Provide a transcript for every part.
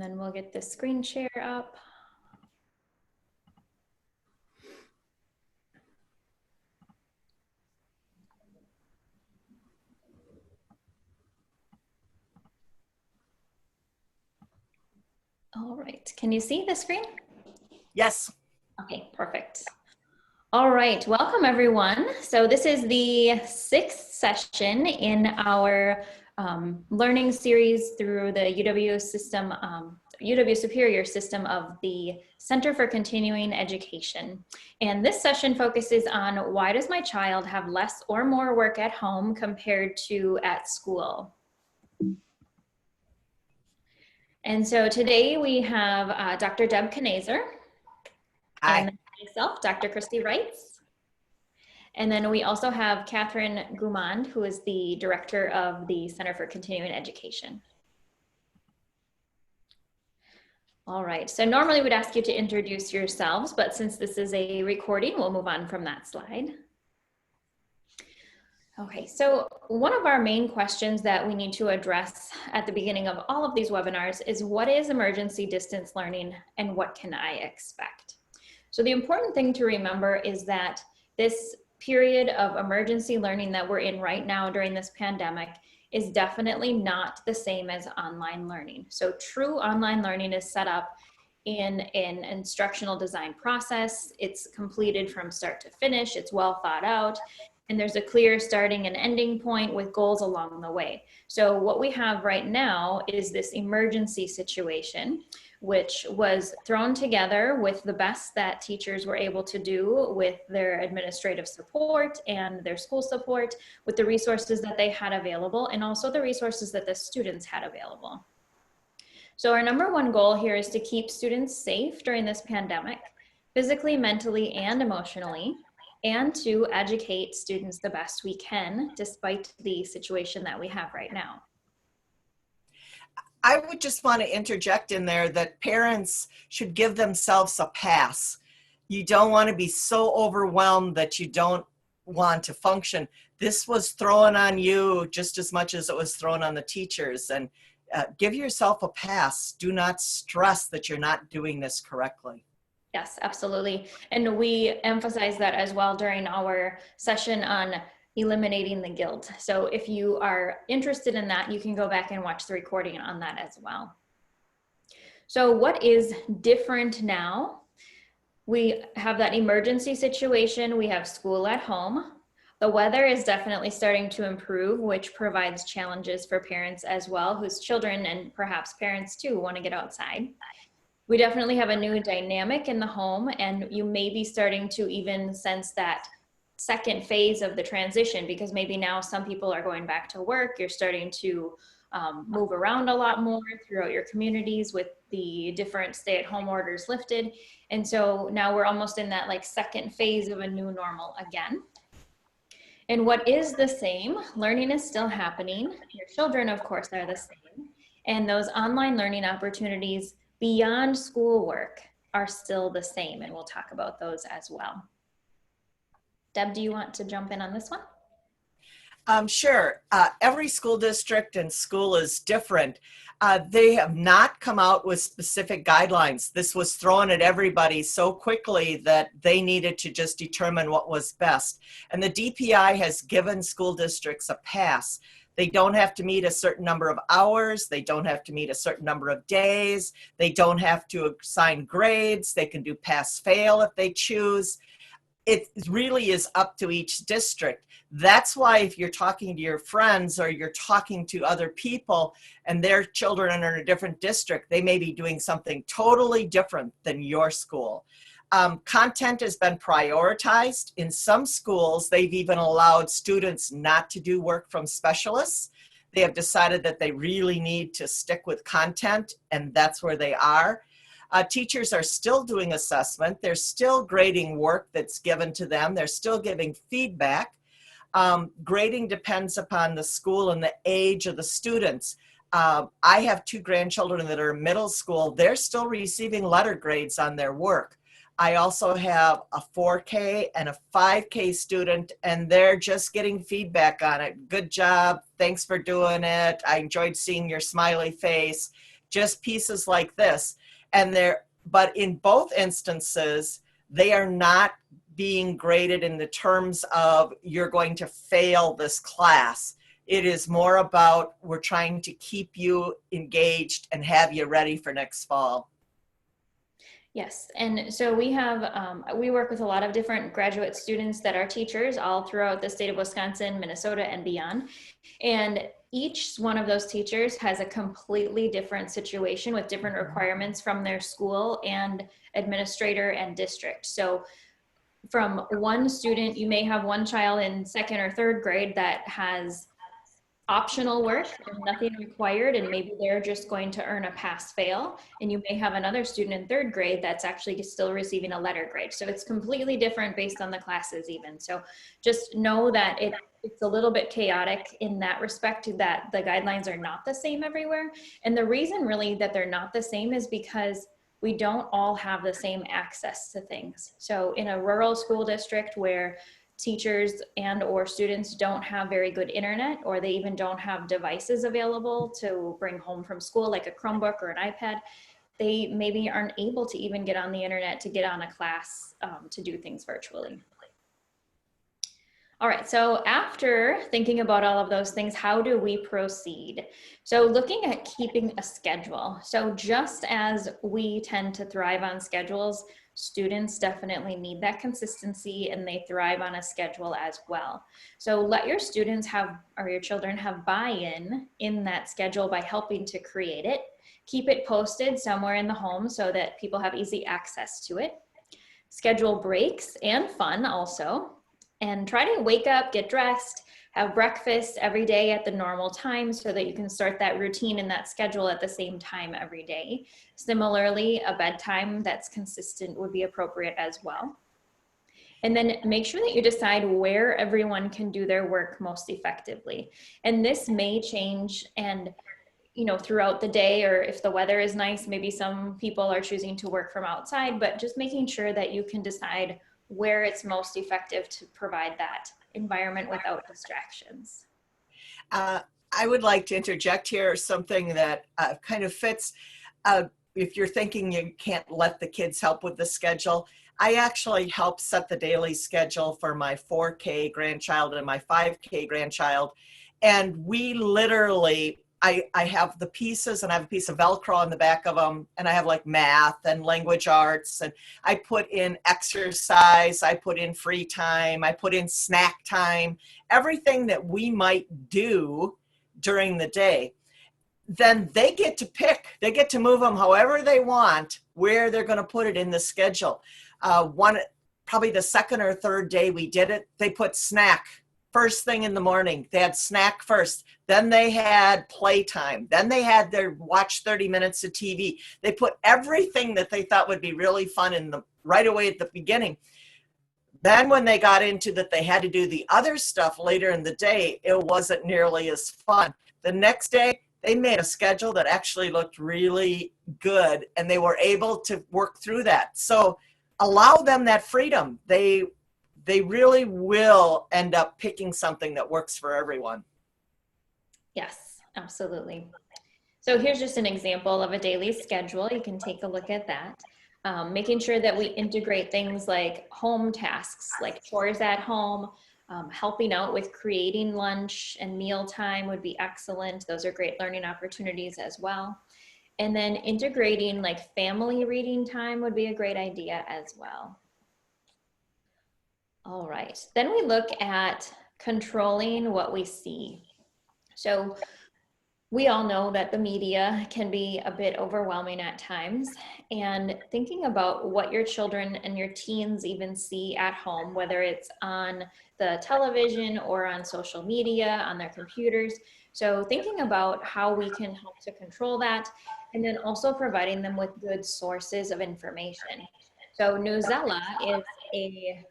And then we'll get the screen share up. All right, can you see the screen? Yes. Okay, perfect. All right, welcome everyone. So this is the 6th session in our learning series through the UW system, UW Superior system of the Center for Continuing Education. And this session focuses on why does my child have less or more work at home compared to at school? And so today we have Dr. Deb Knazer. Hi. And myself, Dr. Christy Wrights. And then we also have Catherine Goumand, who is the director of the Center for Continuing Education. All right, so normally we'd ask you to introduce yourselves, but since this is a recording, we'll move on from that slide. Okay, so one of our main questions that we need to address at the beginning of all of these webinars is what is emergency distance learning and what can I expect? So the important thing to remember is that this period of emergency learning that we're in right now during this pandemic is definitely not the same as online learning. So true online learning is set up in an instructional design process. It's completed from start to finish. It's well thought out. And there's a clear starting and ending point with goals along the way. So what we have right now is this emergency situation, which was thrown together with the best that teachers were able to do with their administrative support and their school support, with the resources that they had available, and also the resources that the students had available. So our number one goal here is to keep students safe during this pandemic, physically, mentally, and emotionally, and to educate students the best we can, despite the situation that we have right now. I would just want to interject in there that parents should give themselves a pass. You don't want to be so overwhelmed that you don't want to function. This was thrown on you just as much as it was thrown on the teachers, and give yourself a pass. Do not stress that you're not doing this correctly. Yes, absolutely. And we emphasize that as well during our session on eliminating the guilt. So if you are interested in that, you can go back and watch the recording on that as well. So what is different now? We have that emergency situation. We have school at home. The weather is definitely starting to improve, which provides challenges for parents as well, whose children and perhaps parents too want to get outside. We definitely have a new dynamic in the home, and you may be starting to even sense that second phase of the transition, because maybe now some people are going back to work. You're starting to move around a lot more throughout your communities with the different stay-at-home orders lifted. And so now we're almost in that like second phase of a new normal again. And what is the same? Learning is still happening. Your children, of course, are the same. And those online learning opportunities beyond schoolwork are still the same, and we'll talk about those as well. Deb, do you want to jump in on this one? Sure. Every school district and school is different. They have not come out with specific guidelines. This was thrown at everybody so quickly that they needed to just determine what was best. And the DPI has given school districts a pass. They don't have to meet a certain number of hours. They don't have to meet a certain number of days. They don't have to assign grades. They can do pass-fail if they choose. It really is up to each district. That's why if you're talking to your friends or you're talking to other people and their children are in a different district, they may be doing something totally different than your school. Content has been prioritized. In some schools, they've even allowed students not to do work from specialists. They have decided that they really need to stick with content, and that's where they are. Teachers are still doing assessment. They're still grading work that's given to them. They're still giving feedback. Grading depends upon the school and the age of the students. I have 2 grandchildren that are in middle school. They're still receiving letter grades on their work. I also have a 4K and a 5K student, and they're just getting feedback on it. Good job. Thanks for doing it. I enjoyed seeing your smiley face. just pieces like this. But in both instances, they are not being graded in the terms of you're going to fail this class. It is more about we're trying to keep you engaged and have you ready for next fall. Yes, and so we work with a lot of different graduate students that are teachers all throughout the state of Wisconsin, Minnesota, and beyond. And each one of those teachers has a completely different situation with different requirements from their school and administrator and district. So from one student, you may have one child in second or third grade that has optional work and nothing required, and maybe they're just going to earn a pass fail. And you may have another student in third grade that's actually still receiving a letter grade. So it's completely different based on the classes even. So just know that it's a little bit chaotic in that respect, that the guidelines are not the same everywhere. And the reason really that they're not the same is because we don't all have the same access to things. So in a rural school district where teachers and or students don't have very good internet, or they even don't have devices available to bring home from school, like a Chromebook or an iPad, they maybe aren't able to even get on the internet to get on a class to do things virtually. All right, so after thinking about all of those things, how do we proceed? So looking at keeping a schedule. So just as we tend to thrive on schedules, students definitely need that consistency, and they thrive on a schedule as well. So let your students have, or your children have buy-in in that schedule by helping to create it. Keep it posted somewhere in the home so that people have easy access to it. Schedule breaks and fun also. And try to wake up, get dressed, have breakfast every day at the normal time so that you can start that routine and that schedule at the same time every day. Similarly, a bedtime that's consistent would be appropriate as well. And then make sure that you decide where everyone can do their work most effectively. And this may change and throughout the day, or if the weather is nice, maybe some people are choosing to work from outside, but just making sure that you can decide where it's most effective to provide that environment without distractions. I would like to interject here something that kind of fits. If you're thinking you can't let the kids help with the schedule, I actually help set the daily schedule for my 4K grandchild and my 5K grandchild. And we literally, I have the pieces, and I have a piece of Velcro on the back of them, and I have like math and language arts, and I put in exercise, I put in free time, I put in snack time, everything that we might do during the day. Then they get to pick, they get to move them however they want, where they're going to put it in the schedule. Probably the second or third day we did it, they put snack first thing in the morning. They had snack first, then they had playtime, then they had their watch 30 minutes of TV. They put everything that they thought would be really fun in the right away at the beginning. Then when they got into that they had to do the other stuff later in the day, it wasn't nearly as fun. The next day, they made a schedule that actually looked really good, and they were able to work through that. So allow them that freedom. They really will end up picking something that works for everyone. Yes, absolutely. So here's just an example of a daily schedule. You can take a look at that. Making sure that we integrate things like home tasks, like chores at home, helping out with creating lunch and meal time would be excellent. Those are great learning opportunities as well. And then integrating like family reading time would be a great idea as well. All right, then we look at controlling what we see. So we all know that the media can be a bit overwhelming at times, and thinking about what your children and your teens even see at home, whether it's on the television or on social media, on their computers. So thinking about how we can help to control that, and then also providing them with good sources of information. So Newsella is a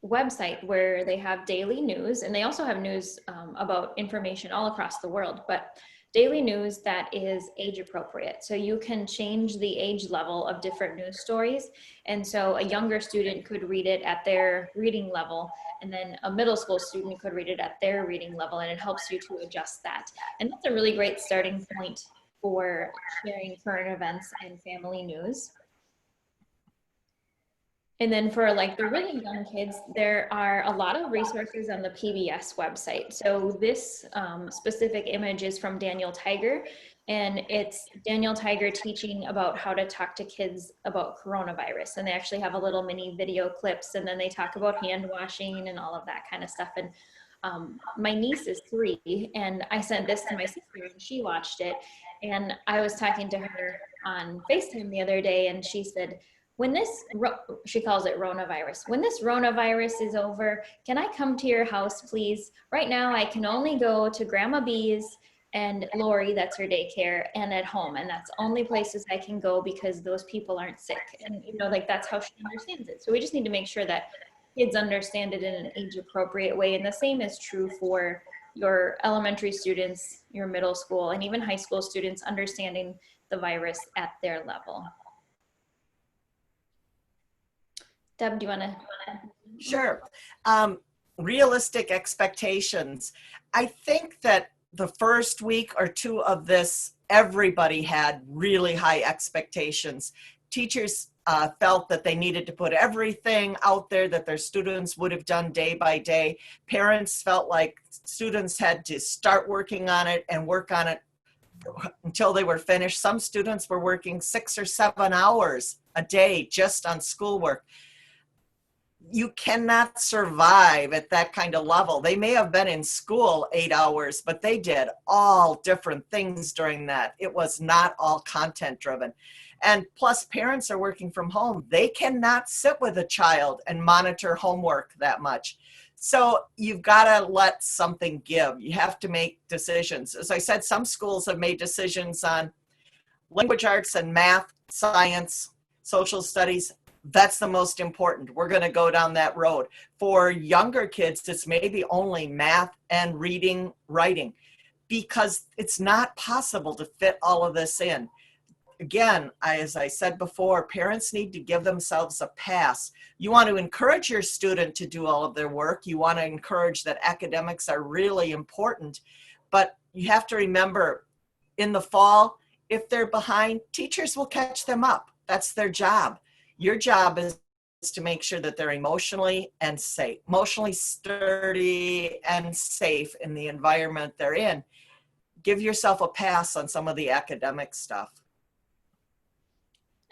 website where they have daily news, and they also have news about information all across the world, but daily news that is age appropriate. So you can change the age level of different news stories. And so a younger student could read it at their reading level, and then a middle school student could read it at their reading level, and it helps you to adjust that. And that's a really great starting point for sharing current events and family news. And then for like the really young kids, there are a lot of resources on the PBS website. So this specific image is from Daniel Tiger, and it's Daniel Tiger teaching about how to talk to kids about coronavirus. And they actually have a little mini video clips, and then they talk about hand washing and all of that kind of stuff. And my niece is 3, and I sent this to my sister and she watched it. And I was talking to her on FaceTime the other day, and she said, when this, she calls it Ronavirus, when this Ronavirus is over, can I come to your house, please? Right now, I can only go to Grandma B's and Lori, that's her daycare, and at home. And that's only places I can go because those people aren't sick. And, you know, like that's how she understands it. So we just need to make sure that kids understand it in an age appropriate way. And the same is true for your elementary students, your middle school, and even high school students understanding the virus at their level. Deb, do you want to? Sure. Realistic expectations. I think that the first week or 2 of this, everybody had really high expectations. Teachers felt that they needed to put everything out there that their students would have done day by day. Parents felt like students had to start working on it and work on it until they were finished. Some students were working 6 or 7 hours a day just on schoolwork. You cannot survive at that kind of level. They may have been in school 8 hours, but they did all different things during that. It was not all content driven. And plus, parents are working from home. They cannot sit with a child and monitor homework that much. So you've got to let something give. You have to make decisions. As I said, some schools have made decisions on language arts and math, science, social studies. That's the most important. We're going to go down that road. For younger kids, it's maybe only math and reading, writing, because it's not possible to fit all of this in. Again, as I said before, parents need to give themselves a pass. You want to encourage your student to do all of their work. You want to encourage that academics are really important, but you have to remember in the fall, if they're behind, teachers will catch them up. That's their job. Your job is to make sure that they're emotionally and safe, emotionally sturdy and safe in the environment they're in. Give yourself a pass on some of the academic stuff.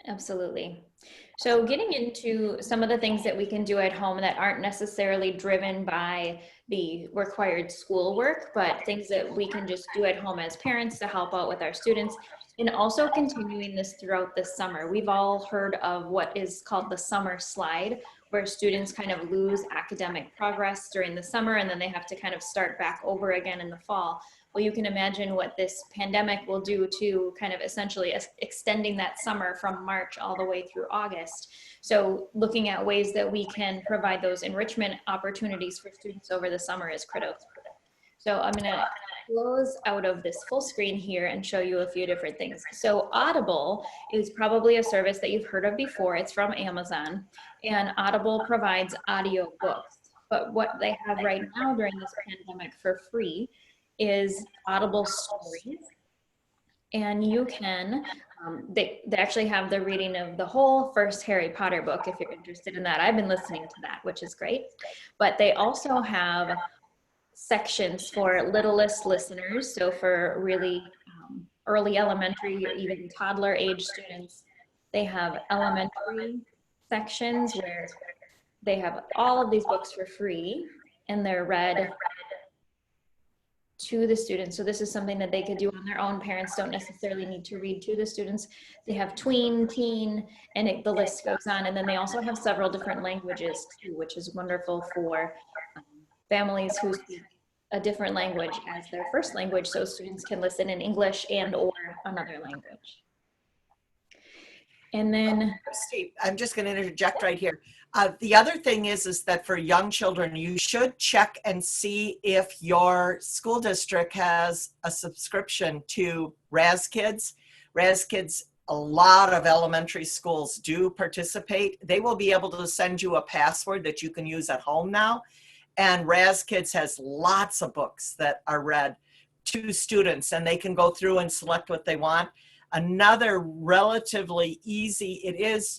Absolutely. So getting into some of the things that we can do at home that aren't necessarily driven by the required schoolwork, but things that we can just do at home as parents to help out with our students, and also continuing this throughout the summer. We've all heard of what is called the summer slide, where students kind of lose academic progress during the summer and then they have to kind of start back over again in the fall. Well, you can imagine what this pandemic will do to kind of essentially extending that summer from March all the way through August. So looking at ways that we can provide those enrichment opportunities for students over the summer is critical. So I'm going to close out of this full screen here and show you a few different things. So Audible is probably a service that you've heard of before. It's from Amazon, and Audible provides audio books. But what they have right now during this pandemic for free is Audible stories. And you can, they actually have the reading of the whole first Harry Potter book if you're interested in that. I've been listening to that, which is great. But they also have sections for littlest listeners. So for really early elementary or even toddler age students, they have elementary sections where they have all of these books for free and they're read to the students. So this is something that they could do on their own. Parents don't necessarily need to read to the students. They have tween, teen, and the list goes on. And then they also have several different languages too, which is wonderful for families who speak a different language as their first language, so students can listen in English and or another language. And then Steve, I'm just going to interject right here. The other thing is that for young children, you should check and see if your school district has a subscription to Raz Kids. Raz Kids, a lot of elementary schools do participate. They will be able to send you a password that you can use at home now. And Raz Kids has lots of books that are read. to students, and they can go through and select what they want. Another relatively easy,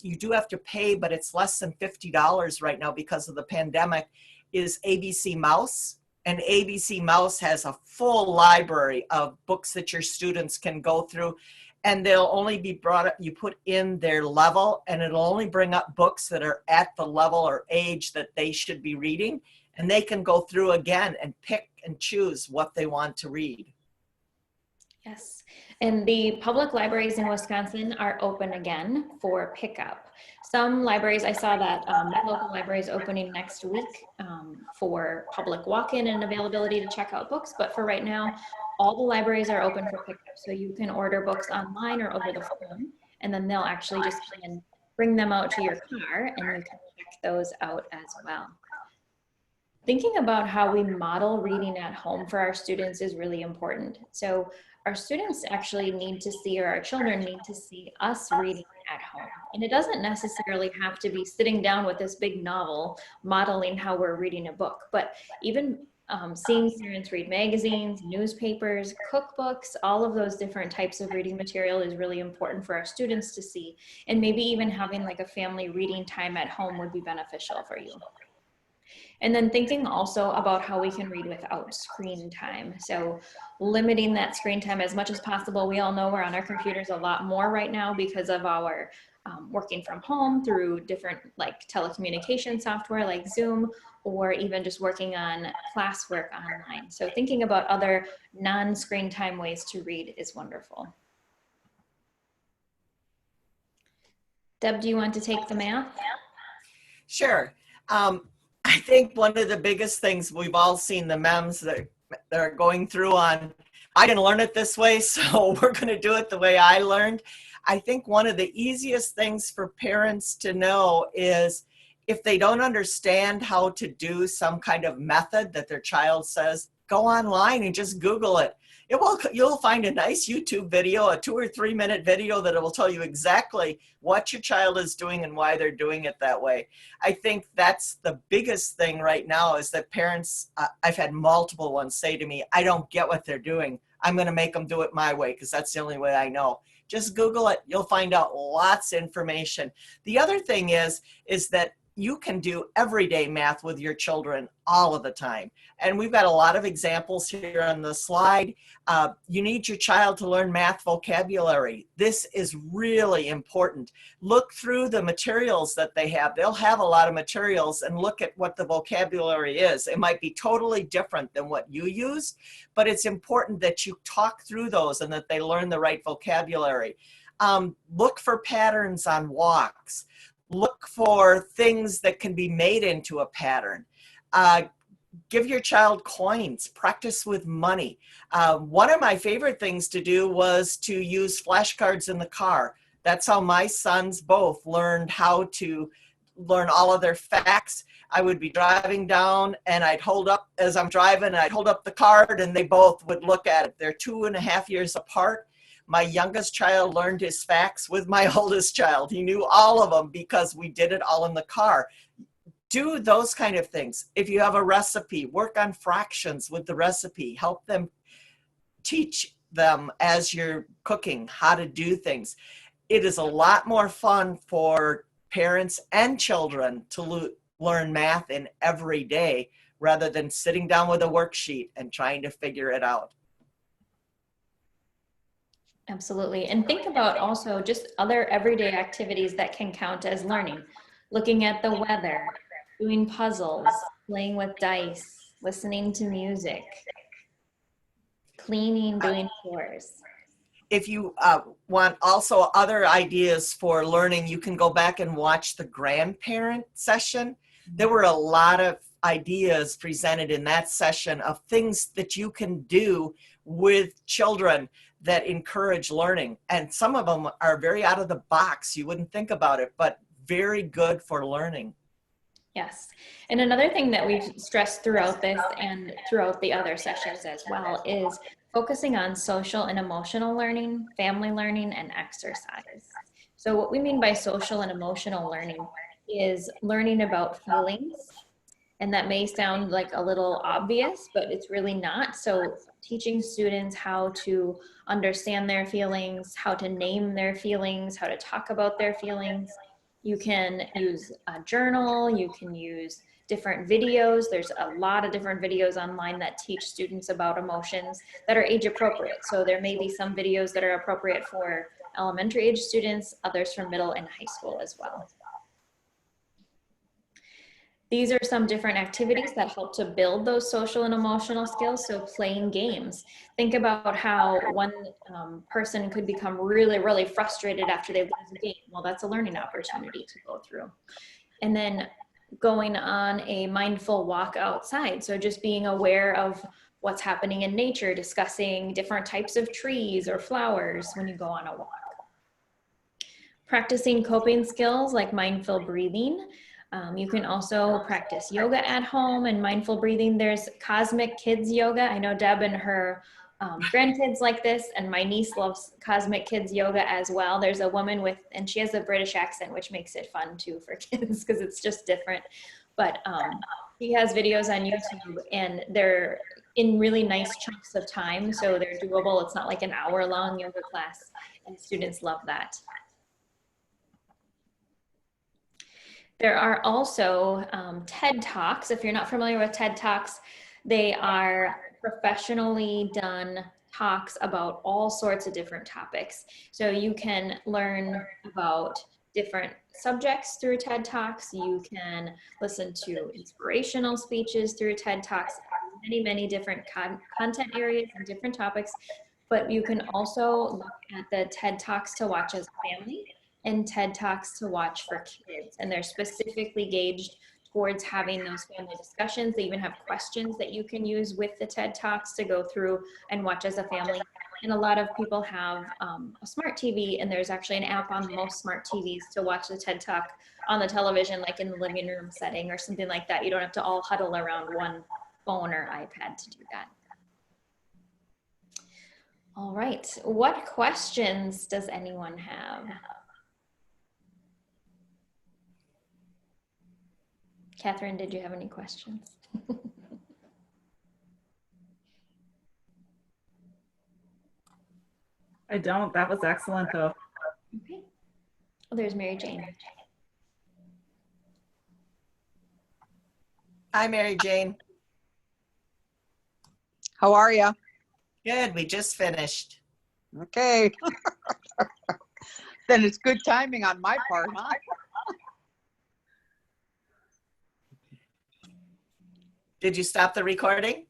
you do have to pay, but it's less than $50 right now because of the pandemic, is ABC Mouse. And ABC Mouse has a full library of books that your students can go through, and they'll only be brought up, you put in their level, and it'll only bring up books that are at the level or age that they should be reading, and they can go through again and pick and choose what they want to read. Yes, and the public libraries in Wisconsin are open again for pickup. Some libraries, I saw that my local library is opening next week for public walk-in and availability to check out books, but for right now, all the libraries are open for pickup. So you can order books online or over the phone, and then they'll actually just come and bring them out to your car, and you can check those out as well. Thinking about how we model reading at home for our students is really important. So our students actually need to see, or our children need to see us reading at home. And it doesn't necessarily have to be sitting down with this big novel modeling how we're reading a book, but even seeing parents read magazines, newspapers, cookbooks, all of those different types of reading material is really important for our students to see. And maybe even having like a family reading time at home would be beneficial for you. And then thinking also about how we can read without screen time. So limiting that screen time as much as possible. We all know we're on our computers a lot more right now because of our working from home through different like telecommunication software like Zoom, or even just working on classwork online. So thinking about other non-screen time ways to read is wonderful. Deb, do you want to take the math? Sure. I think one of the biggest things, we've all seen the memes that are going through on, I didn't learn it this way, so we're going to do it the way I learned. I think one of the easiest things for parents to know is if they don't understand how to do some kind of method that their child says, go online and just Google it. You'll find a nice YouTube video, a 2 or 3 minute video that will tell you exactly what your child is doing and why they're doing it that way. I think that's the biggest thing right now is that parents, I've had multiple ones say to me, I don't get what they're doing. I'm going to make them do it my way because that's the only way I know. Just Google it. You'll find out lots of information. The other thing is that you can do everyday math with your children all of the time. And we've got a lot of examples here on the slide. You need your child to learn math vocabulary. This is really important. Look through the materials that they have. They'll have a lot of materials, and look at what the vocabulary is. It might be totally different than what you use, but it's important that you talk through those and that they learn the right vocabulary. Look for patterns on walks. Look for things that can be made into a pattern. Give your child coins, practice with money. One of my favorite things to do was to use flashcards in the car. That's how my sons both learned how to learn all of their facts. I would be driving down and I'd hold up, as I'm driving, I'd hold up the card and they both would look at it. They're 2.5 years apart. My youngest child learned his facts with my oldest child. He knew all of them because we did it all in the car. Do those kind of things. If you have a recipe, work on fractions with the recipe. Help them, teach them as you're cooking how to do things. It is a lot more fun for parents and children to learn math in every day rather than sitting down with a worksheet and trying to figure it out. Absolutely. And think about also just other everyday activities that can count as learning. Looking at the weather, doing puzzles, playing with dice, listening to music, cleaning, doing chores. If you want also other ideas for learning, you can go back and watch the grandparent session. There were a lot of ideas presented in that session of things that you can do with children that encourage learning. And some of them are very out of the box. You wouldn't think about it, but very good for learning. Yes. And another thing that we've stressed throughout this and throughout the other sessions as well is focusing on social and emotional learning, family learning, and exercise. So what we mean by social and emotional learning is learning about feelings, And that may sound like a little obvious, but it's really not. So teaching students how to understand their feelings, how to name their feelings, how to talk about their feelings. You can use a journal, you can use different videos. There's a lot of different videos online that teach students about emotions that are age appropriate. So there may be some videos that are appropriate for elementary age students, others for middle and high school as well. These are some different activities that help to build those social and emotional skills. So playing games. Think about how one person could become really, really frustrated after they lose a game. Well, that's a learning opportunity to go through. And then going on a mindful walk outside. So just being aware of what's happening in nature, discussing different types of trees or flowers when you go on a walk. Practicing coping skills like mindful breathing. You can also practice yoga at home and mindful breathing. There's Cosmic Kids Yoga. I know Deb and her grandkids like this, and my niece loves Cosmic Kids Yoga as well. There's a woman with, and she has a British accent, which makes it fun too for kids because it's just different. But she has videos on YouTube, and they're in really nice chunks of time, so they're doable. It's not like an hour-long yoga class, and students love that. There are also TED Talks. If you're not familiar with TED Talks, they are professionally done talks about all sorts of different topics. So you can learn about different subjects through TED Talks. You can listen to inspirational speeches through TED Talks, many, many different content areas and different topics. But you can also look at the TED Talks to watch as a family and TED Talks to watch for kids. And they're specifically gauged towards having those family discussions. They even have questions that you can use with the TED Talks to go through and watch as a family. And a lot of people have a smart TV, and there's actually an app on most smart TVs to watch the TED Talk on the television, like in the living room setting or something like that. You don't have to all huddle around one phone or iPad to do that. All right, what questions does anyone have? Catherine, did you have any questions? I don't. That was excellent, though. Okay. Well, there's Mary Jane. Hi, Mary Jane. How are you? Good, we just finished. Okay. Then it's good timing on my part, huh? Did you stop the recording?